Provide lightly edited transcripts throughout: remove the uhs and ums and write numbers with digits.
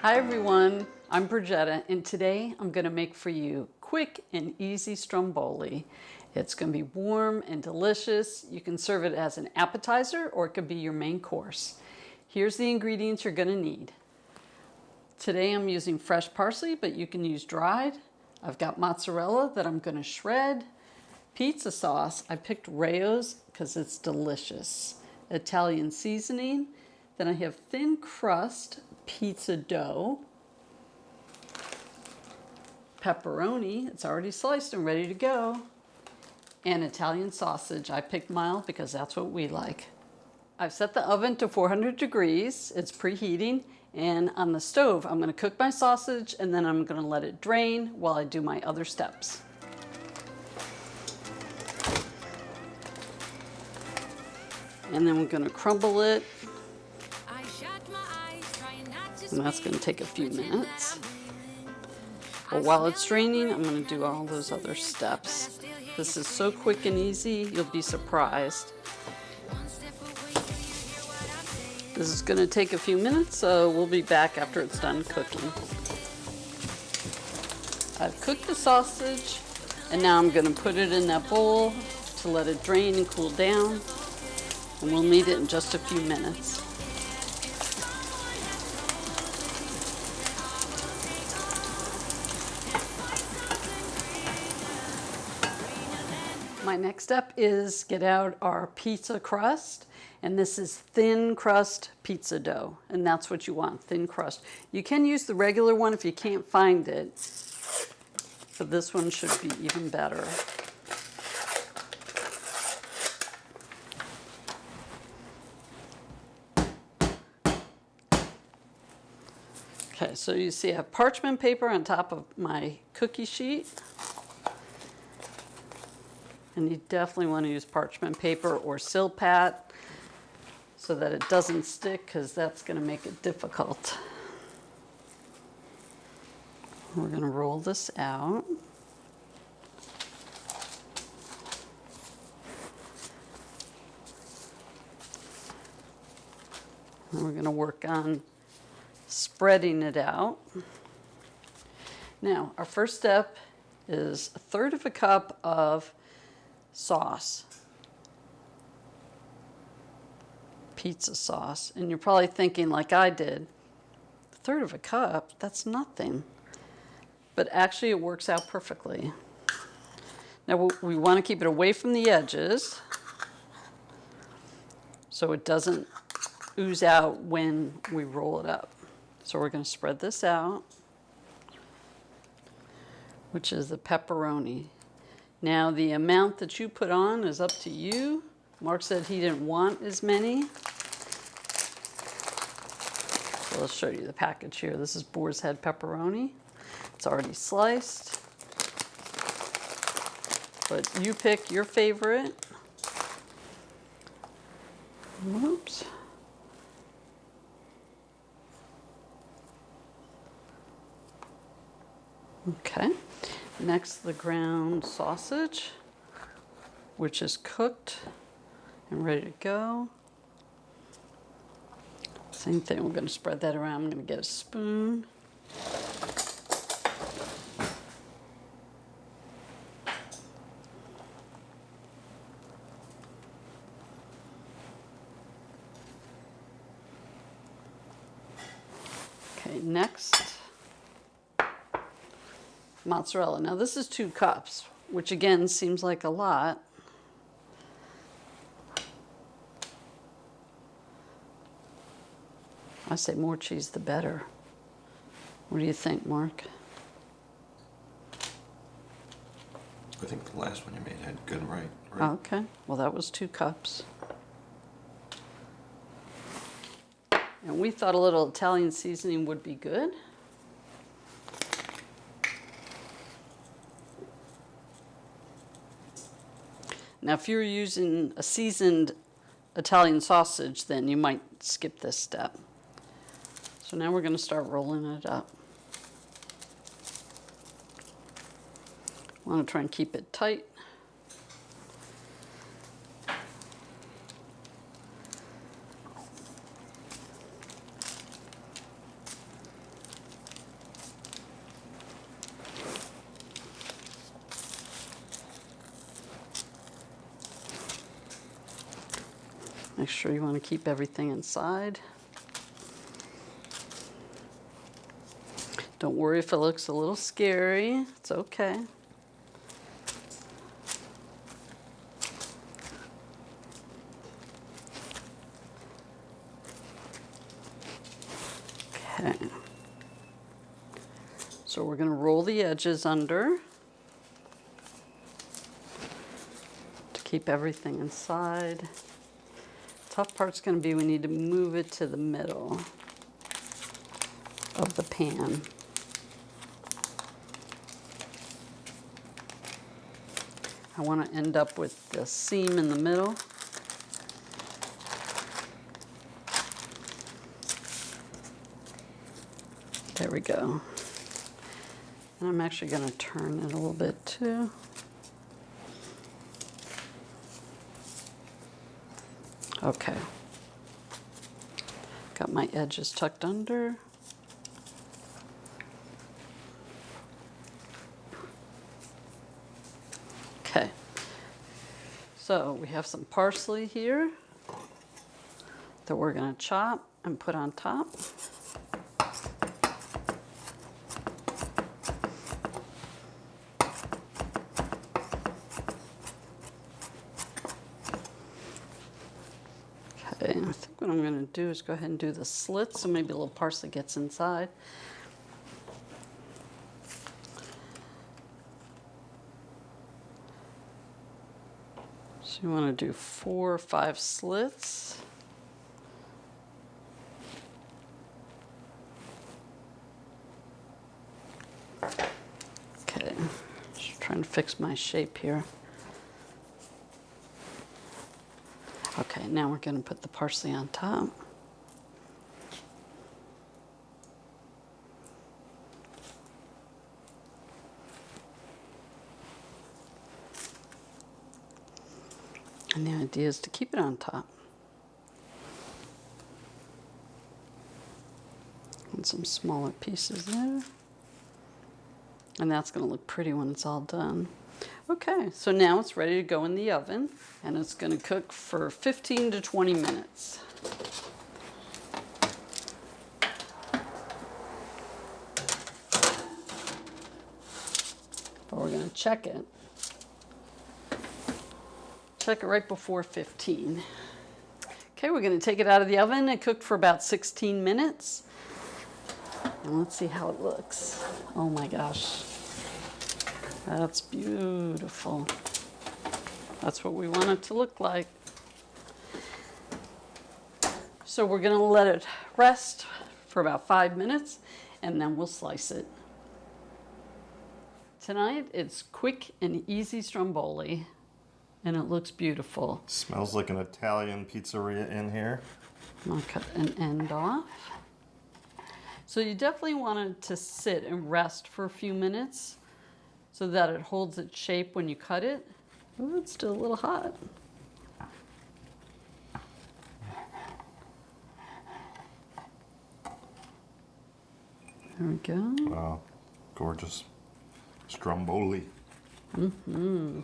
Hi everyone, I'm Bridgetta, and today I'm going to make for you quick and easy stromboli. It's going to be warm and delicious. You can serve it as an appetizer or it could be your main course. Here's the ingredients you're going to need. Today I'm using fresh parsley, but you can use dried. I've got mozzarella that I'm going to shred. Pizza sauce, I picked Rayo's because it's delicious. Italian seasoning. Then I have thin crust pizza dough. Pepperoni, it's already sliced and ready to go. And Italian sausage. I picked mild because that's what we like. I've set the oven to 400 degrees. It's preheating. And on the stove, I'm going to cook my sausage and then I'm going to let it drain while I do my other steps. And then we're going to crumble it. And that's going to take a few minutes. But while it's draining, I'm going to do all those other steps. This is so quick and easy, you'll be surprised. This is going to take a few minutes, so we'll be back after it's done cooking. I've cooked the sausage, and now I'm going to put it in that bowl to let it drain and cool down. And we'll need it in just a few minutes. My next step is get out our pizza crust, and this is thin crust pizza dough, and that's what you want, thin crust. You can use the regular one if you can't find it, but this one should be even better. Okay, so you see I have parchment paper on top of my cookie sheet. And you definitely want to use parchment paper or Silpat so that it doesn't stick, because that's going to make it difficult. We're going to roll this out. And we're going to work on spreading it out. Now, our first step is 1/3 cup of sauce, pizza sauce. And you're probably thinking, like I did, 1/3 cup, that's nothing. But actually it works out perfectly. Now we want to keep it away from the edges so it doesn't ooze out when we roll it up. So we're going to spread this out, which is the pepperoni. Now the amount that you put on is up to you. Mark said he didn't want as many. So I'll show you the package here. This is boar's head pepperoni. It's already sliced. But you pick your favorite. Whoops. Okay. Next, the ground sausage, which is cooked and ready to go. Same thing, we're going to spread that around. I'm going to get a spoon. Okay, next, mozzarella. Now this is 2 cups, which again seems like a lot. I say more cheese the better. What do you think, Mark? I think the last one you made had good and right. Okay, well that was 2 cups. And we thought a little Italian seasoning would be good. Now, if you're using a seasoned Italian sausage, then you might skip this step. So now we're going to start rolling it up. I want to try and keep it tight. Make sure you want to keep everything inside. Don't worry if it looks a little scary. It's okay. Okay. So we're going to roll the edges under to keep everything inside. Tough part's going to be we need to move it to the middle of the pan. I want to end up with the seam in the middle. There we go. And I'm actually going to turn it a little bit too. Okay. Got my edges tucked under. Okay. So we have some parsley here that we're going to chop and put on top. Okay, I think what I'm going to do is go ahead and do the slits so maybe a little parsley gets inside. So you want to do 4 or 5 slits. Okay, just trying to fix my shape here. Okay, now we're going to put the parsley on top. And the idea is to keep it on top. And some smaller pieces there. And that's going to look pretty when it's all done. Okay, so now it's ready to go in the oven, and it's going to cook for 15 to 20 minutes. But we're going to check it. Check it right before 15. Okay, we're going to take it out of the oven. It cooked for about 16 minutes. And let's see how it looks. Oh my gosh. That's beautiful. That's what we want it to look like. So we're going to let it rest for about 5 minutes, and then we'll slice it. Tonight, it's quick and easy stromboli, and it looks beautiful. Smells like an Italian pizzeria in here. I'll cut an end off. So you definitely want it to sit and rest for a few minutes so that it holds its shape when you cut it. Ooh, it's still a little hot. There we go. Wow, gorgeous. Stromboli. Mm-hmm.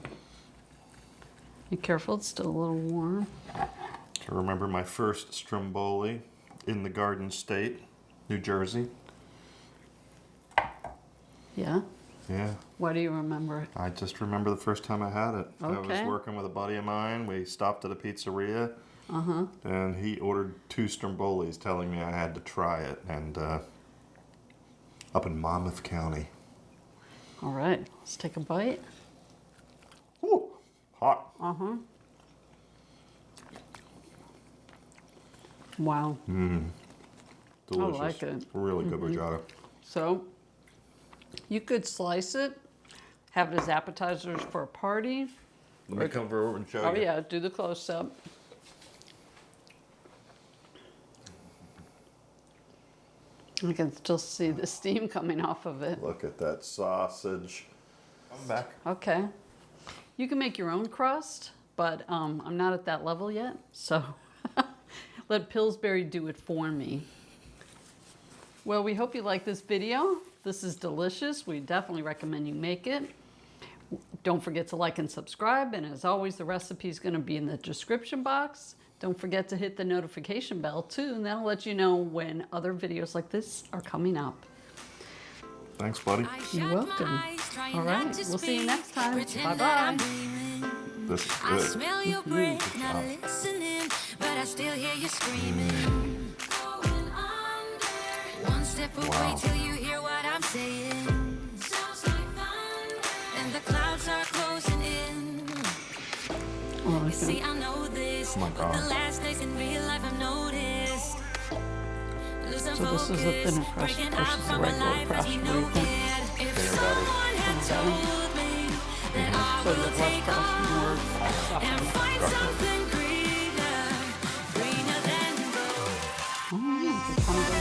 Be careful, it's still a little warm. I remember my first Stromboli in the Garden State, New Jersey. Yeah? Yeah. Why do you remember it? I just remember the first time I had it. Okay. I was working with a buddy of mine. We stopped at a pizzeria. Uh-huh. And he ordered 2 Strombolis, telling me I had to try it. And up in Monmouth County. All right, let's take a bite. Ooh, hot. Uh-huh. Wow. Delicious. I like it. Really good bruschetta. So you could slice it, have it as appetizers for a party. Let me come over and show Oh you. yeah, do the close-up. You can still see the steam coming off of it. Look at that sausage. I'm back. Okay. You can make your own crust, but I'm not at that level yet, so let Pillsbury do it for me. Well, we hope you like this video. This is delicious. We definitely recommend you make it. Don't forget to like and subscribe, and as always, the recipe is going to be in the description box. Don't forget to hit the notification bell too, and that'll let you know when other videos like this are coming up. Thanks, buddy. You're welcome. All right, we'll see you next time. Bye-bye. This is I good. smell your breath, not listening, but I still hear you screaming. Going under. One step away Wow. till you hear what I'm saying. Sounds like thunder, and the clouds are closing in. Oh, You see, I know this, Oh my but God. the last days in real life I've noticed. Losing So this is the focus, thinner crust breaking versus out the from a regular life crust. as we What do you know think? it. If Thinner better. someone had told me that I So will there's less take crust and more off and stuffing. find something greener, greener than gold. Oh, it's a